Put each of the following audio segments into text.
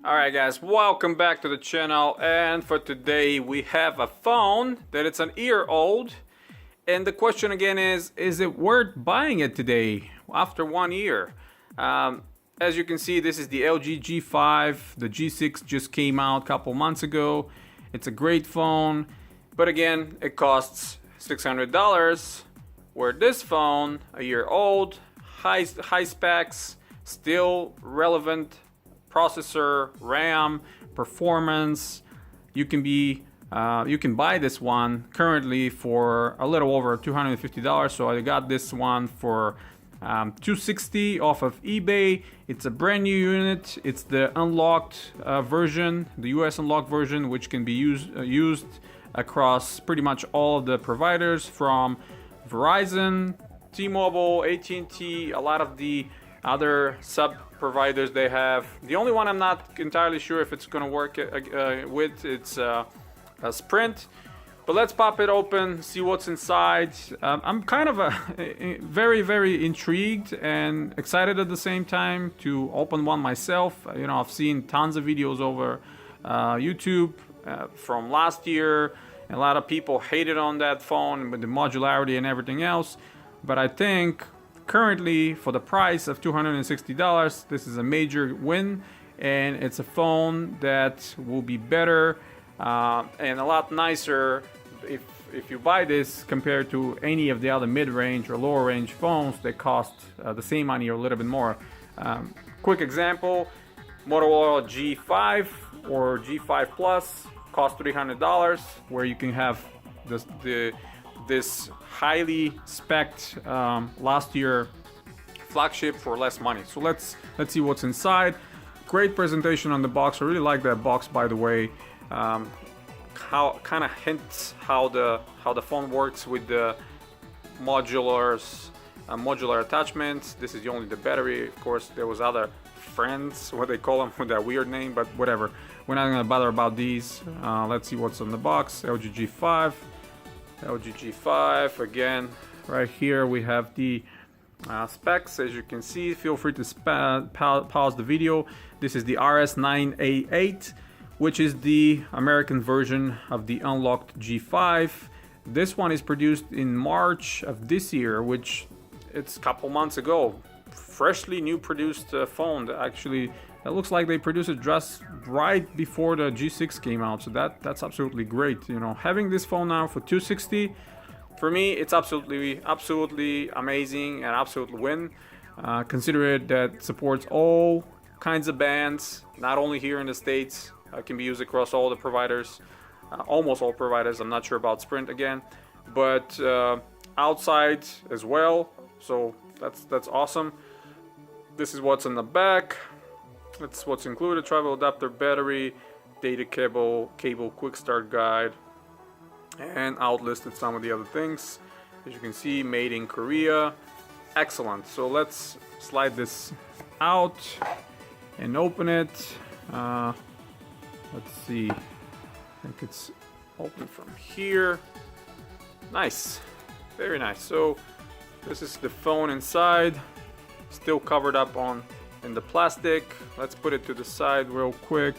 Alright guys, welcome back to the channel, and for today we have a phone that it's an year old, and the question again is it worth buying it today after 1 year? As you can see, this is the LG G5. The G6 just came out a couple months ago. It's a great phone, but again it costs $600, where this phone, a year old, high specs, still relevant processor, RAM, performance. You can buy this one currently for a little over $250. So I got this one for $260 off of eBay. It's a brand new unit. It's the unlocked version, the US unlocked version, which can be used across pretty much all of the providers from Verizon, T-Mobile, AT&T, a lot of the other sub providers they have. The only one I'm not entirely sure if it's going to work with, it's Sprint. But let's pop it open, see what's inside. I'm kind of very intrigued and excited at the same time to open one myself. You know, I've seen tons of videos over YouTube from last year, and a lot of people hated on that phone with the modularity and everything else. But I think currently, for the price of $260, this is a major win, and it's a phone that will be better and a lot nicer if you buy this compared to any of the other mid-range or lower range phones that cost the same money or a little bit more. Quick example, Motorola G5 or G5 Plus cost $300, where you can have this highly spec'd last year flagship for less money. So let's see what's inside. Great presentation on the box. I really like that box, by the way. How kind of hints how the phone works with the modular attachments. This is only the battery. Of course, there was other friends, what they call them, with that weird name, but whatever. We're not gonna bother about these. Let's see what's on the box. LG G5. LG G5 again. Right here we have the specs. As you can see, feel free to pause the video. This is the RS9A8, which is the American version of the unlocked G5. This one is produced in March of this year, which it's a couple months ago. Freshly new produced phone. Actually, it looks like they produced it just right before the G6 came out, so that's absolutely great. You know, having this phone now for $260, for me, it's absolutely amazing and absolute win. Consider it that supports all kinds of bands, not only here in the States. Can be used across all the providers, almost all providers. I'm not sure about Sprint again, but outside as well. So that's awesome. This is what's in the back. That's what's included: travel adapter, battery, data cable, quick start guide, and outlisted some of the other things. As you can see, made in Korea. Excellent. So let's slide this out and open it. Let's see. I think it's open from here. Nice. Very nice. So this is the phone inside, still covered up in the plastic. Let's put it to the side real quick.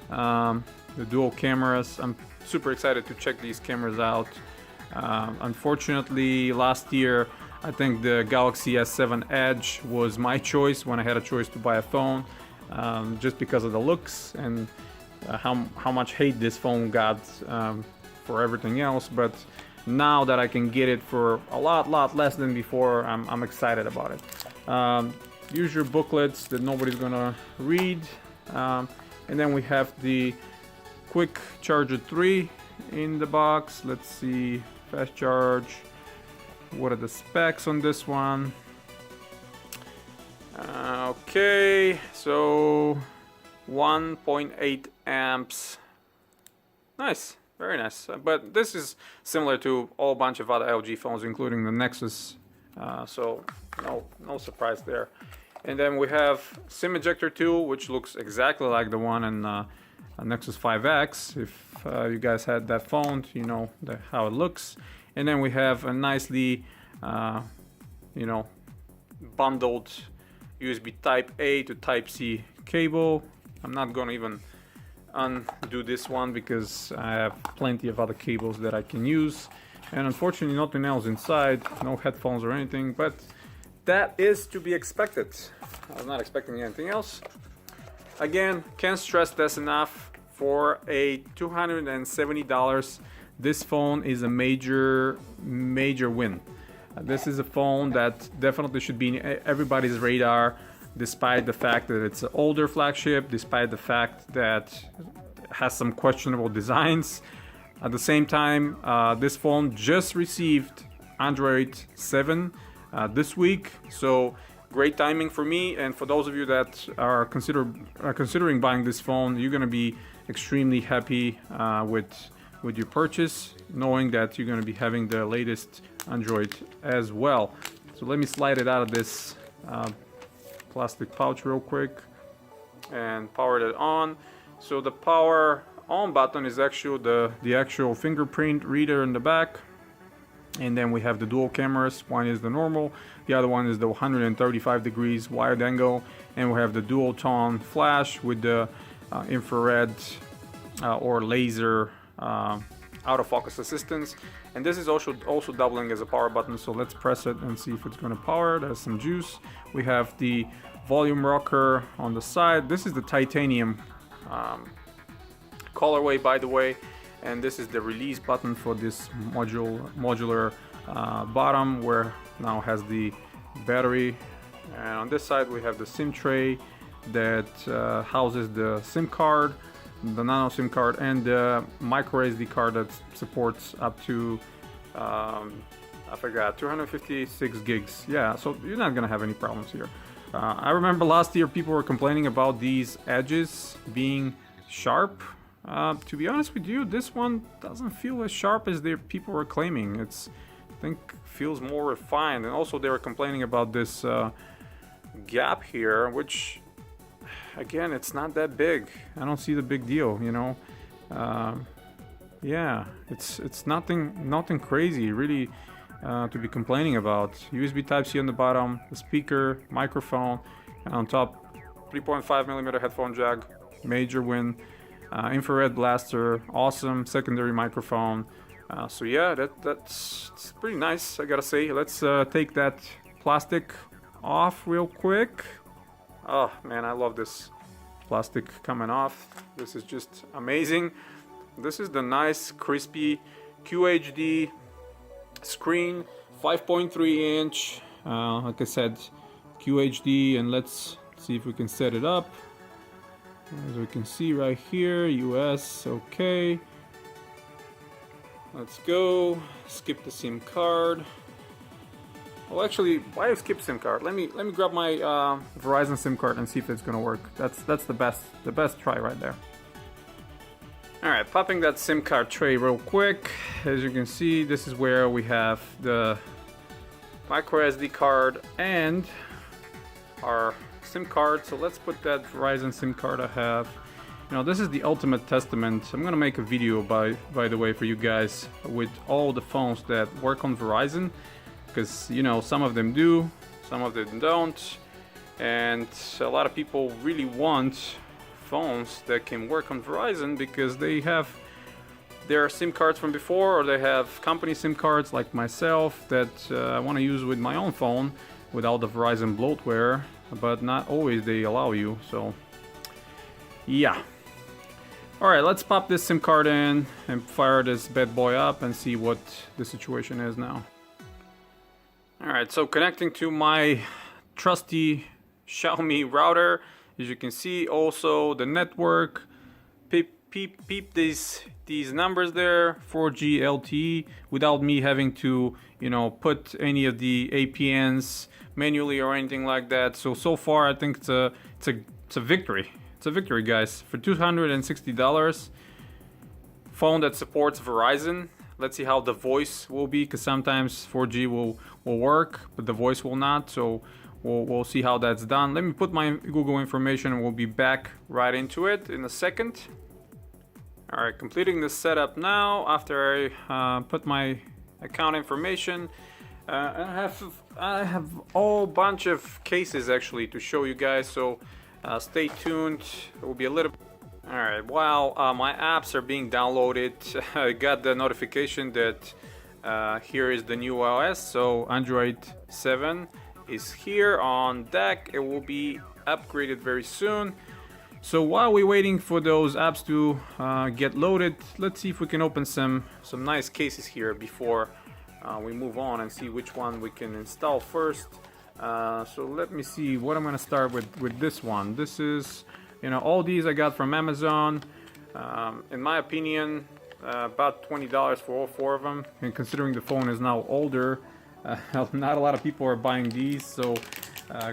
The dual cameras. I'm super excited to check these cameras out. Unfortunately, last year, I think the Galaxy S7 Edge was my choice when I had a choice to buy a phone, just because of the looks and how much hate this phone got for everything else. But now that I can get it for a lot less than before, I'm excited about it. Use your booklets that nobody's gonna read, and then we have the quick charger 3 in the box. Let's see, fast charge. What are the specs on this one? Okay, so 1.8 amps. Nice, very nice. But this is similar to a whole bunch of other LG phones, including the Nexus. So no surprise there. And then we have SIM ejector tool, which looks exactly like the one in Nexus 5X. If you guys had that phone, you know how it looks. And then we have a nicely, bundled USB Type A to Type C cable. I'm not gonna even undo this one because I have plenty of other cables that I can use, and unfortunately nothing else inside, no headphones or anything, but that is to be expected. I was not expecting anything else. Again, can't stress this enough. For a $270, this phone is a major win. This is a phone that definitely should be in everybody's radar, despite the fact that it's an older flagship, despite the fact that it has some questionable designs. At the same time, this phone just received Android 7 this week, so great timing for me, and for those of you that are considering buying this phone, you're going to be extremely happy with your purchase, knowing that you're going to be having the latest Android as well. So let me slide it out of this plastic pouch real quick and power it on. So the power on button is actually the actual fingerprint reader in the back, and then we have the dual cameras. One is the normal, the other one is the 135 degrees wide angle, and we have the dual tone flash with the infrared or laser autofocus assistance, and this is also doubling as a power button. So let's press it and see if it's going to power. There's some juice. We have the volume rocker on the side. This is the titanium colorway, by the way, and this is the release button for this modular bottom, where now has the battery. And on this side we have the SIM tray that houses the SIM card, the nano SIM card, and the micro SD card that supports up to I forgot, 256 gigs. Yeah, so you're not gonna have any problems here. I remember last year people were complaining about these edges being sharp. To be honest with you, this one doesn't feel as sharp as people were claiming. It's, I think, feels more refined. And also they were complaining about this gap here, which again, it's not that big. I don't see the big deal, you know. Yeah, it's nothing crazy really to be complaining about. USB Type-C on the bottom, the speaker, microphone, and on top 3.5mm headphone jack, major win. Infrared blaster, awesome secondary microphone. So yeah, that's pretty nice, I gotta say. Let's take that plastic off real quick. Oh man, I love this plastic coming off. This is just amazing. This is the nice crispy QHD screen, 5.3 inch, like I said, QHD, and let's see if we can set it up. As we can see right here, US, okay. Let's go. Skip the SIM card. Well, actually, why skip SIM card? Let me grab my Verizon SIM card and see if it's gonna work. That's the best try right there. All right, popping that SIM card tray real quick. As you can see, this is where we have the micro SD card and our SIM card. So let's put that Verizon SIM card I have. You know, this is the ultimate testament. I'm gonna make a video by the way for you guys with all the phones that work on Verizon, because you know, some of them do, some of them don't, and a lot of people really want phones that can work on Verizon because they have their SIM cards from before, or they have company SIM cards like myself that I want to use with my own phone without the Verizon bloatware, but not always they allow you. So yeah, all right, let's pop this SIM card in and fire this bad boy up and see what the situation is now. All right, so connecting to my trusty Xiaomi router. As you can see, also the network, peep these numbers there, 4G LTE, without me having to, you know, put any of the APNs manually or anything like that. So far I think it's a victory. It's a victory, guys. For $260, phone that supports Verizon. Let's see how the voice will be, because sometimes 4G will work, but the voice will not. So we'll see how that's done. Let me put my Google information and we'll be back right into it in a second. All right, completing the setup now after I put my account information. I have a whole bunch of cases actually to show you guys. So Stay tuned. It will be a little. All right. While my apps are being downloaded, I got the notification that here is the new OS. So Android 7 is here on deck. It will be upgraded very soon. So while we're waiting for those apps to get loaded, let's see if we can open some nice cases here before we move on and see which one we can install first. So let me see what I'm gonna start with this one. This is, all these I got from Amazon. In my opinion, about $20 for all 4 of them. And considering the phone is now older, not a lot of people are buying these. So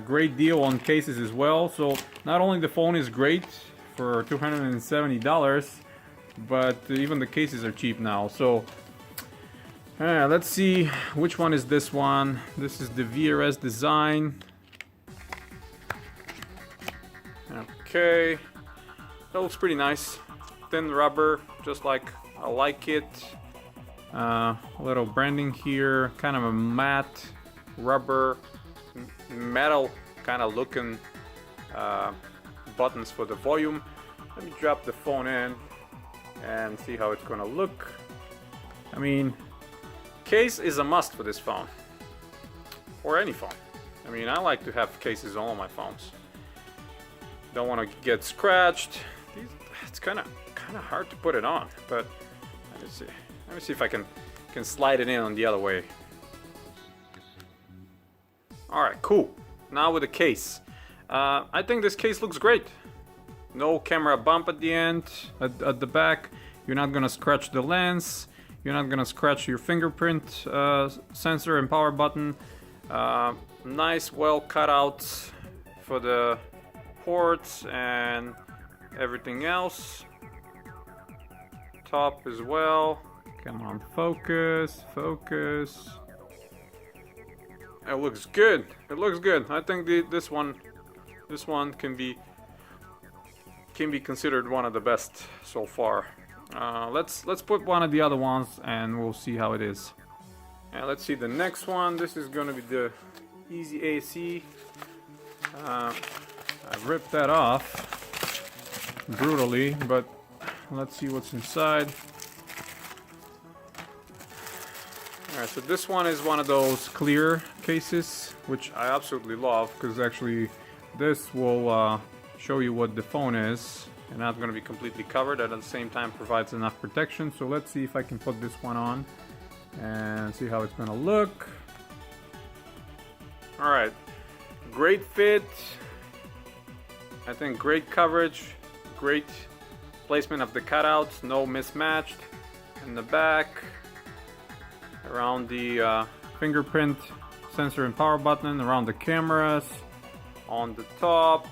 great deal on cases as well. So not only the phone is great for $270, but even the cases are cheap now. So let's see which one is this one. This is the VRS design. Okay, that looks pretty nice. Thin rubber, just like I like it. A little branding here, kind of a matte rubber, metal kind of looking buttons for the volume. Let me drop the phone in and see how it's gonna look. I mean, case is a must for this phone, or any phone. I mean, I like to have cases on all my phones. Don't want to get scratched. It's kind of hard to put it on, but let me see. Let me see if I can slide it in on the other way. All right, cool. Now with the case, I think this case looks great. No camera bump at the end, at the back. You're not gonna scratch the lens. You're not gonna scratch your fingerprint sensor and power button. Nice, well cut out for the ports and everything else. Top as well. Come on, focus. It looks good. It looks good. I think this one can be considered one of the best so far. Let's put one of the other ones and we'll see how it is. And let's see the next one. This is gonna be the Easy AC. I ripped that off brutally, but let's see what's inside. Alright, so this one is one of those clear cases, which I absolutely love, because actually this will show you what the phone is and not going to be completely covered, and at the same time provides enough protection. So let's see if I can put this one on and see how it's going to look. Alright, great fit. I think great coverage, great placement of the cutouts, no mismatched in the back, around the fingerprint sensor and power button, around the cameras, on the top.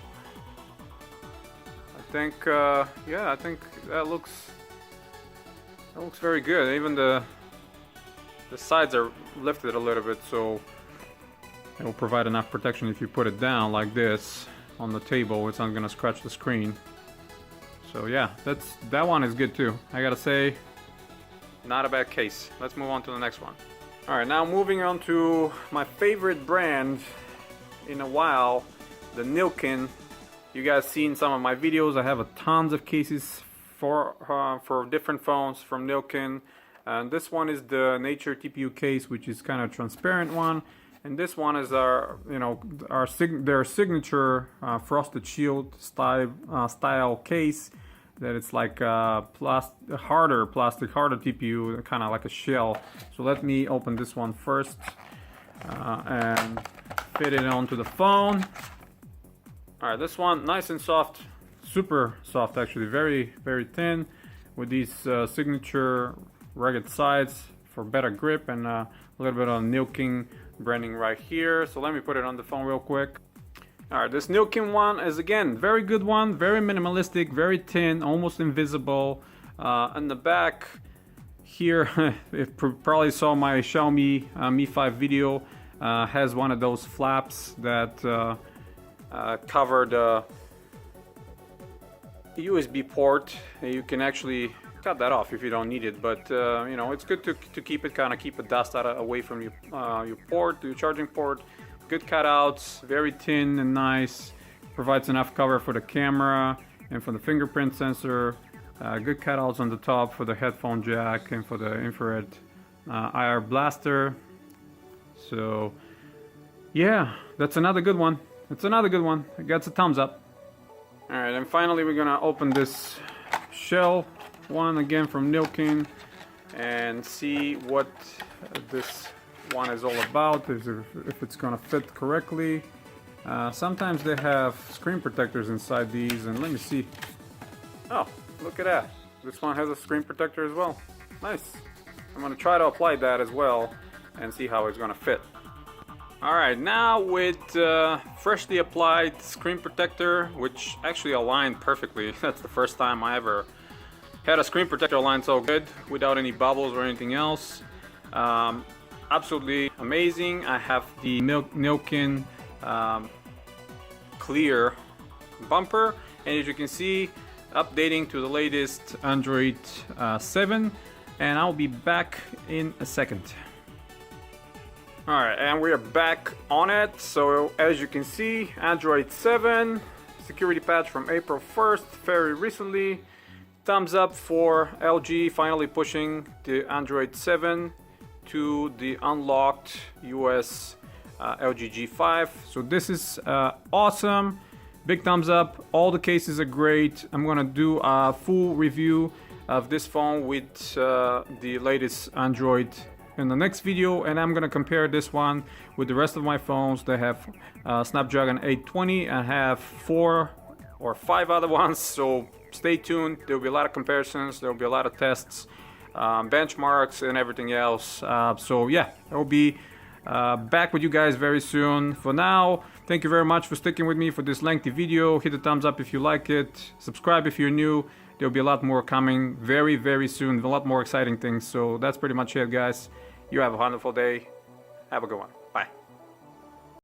I think, yeah, I think that looks very good. Even the sides are lifted a little bit, so it will provide enough protection if you put it down like this on the table. It's not gonna scratch the screen. So yeah, that one is good too. I gotta say, not a bad case. Let's move on to the next one. All right, now moving on to my favorite brand in a while, the Nilkin. You guys seen some of my videos. I have a tons of cases for different phones from Nilkin. And this one is the Nature TPU case, which is kind of transparent one. And this one is their signature frosted shield style case. That it's like harder TPU, kind of like a shell. So let me open this one first and fit it onto the phone. All right, this one nice and soft, super soft actually, very thin, with these signature rugged sides for better grip, and a little bit of Nilkin branding right here. So let me put it on the phone real quick. Alright, this Nilkin one is again very good one, very minimalistic, very thin, almost invisible. In the back here, you probably saw my Xiaomi Mi 5 video, has one of those flaps that cover the USB port. You can actually cut that off if you don't need it, but it's good to keep it, keep the dust away from your port, your charging port. Good cutouts, very thin and nice. provides enough cover for the camera and for the fingerprint sensor. Good cutouts on the top for the headphone jack and for the infrared IR blaster. So yeah, that's another good one. It's another good one. It gets a thumbs up. All right, and finally we're gonna open this shell one again from Nilkin and see what this one is all about, if it's gonna fit correctly. Sometimes they have screen protectors inside these, and let me see. Oh, look at that. This one has a screen protector as well. Nice. I'm gonna try to apply that as well and see how it's gonna fit. Alright, now with freshly applied screen protector, which actually aligned perfectly. That's the first time I ever had a screen protector align so good without any bubbles or anything else. Absolutely amazing. I have the Nilkin clear bumper, and as you can see, updating to the latest Android 7, and I'll be back in a second. Alright, and we are back on it. So as you can see, Android 7 security patch from April 1st, very recently. Thumbs up for LG finally pushing the Android 7 to the unlocked US LG G5. So this is awesome. Big thumbs up. All the cases are great. I'm gonna do a full review of this phone with the latest Android in the next video, and I'm gonna compare this one with the rest of my phones that have Snapdragon 820. I have 4 or 5 other ones, so stay tuned. There'll be a lot of comparisons, there'll be a lot of tests, benchmarks and everything else. So yeah, I'll be back with you guys very soon. For now, thank you very much for sticking with me for this lengthy video. Hit the thumbs up if you like it, subscribe if you're new. There'll be a lot more coming very soon, a lot more exciting things. So that's pretty much it, guys. You have a wonderful day. Have a good one.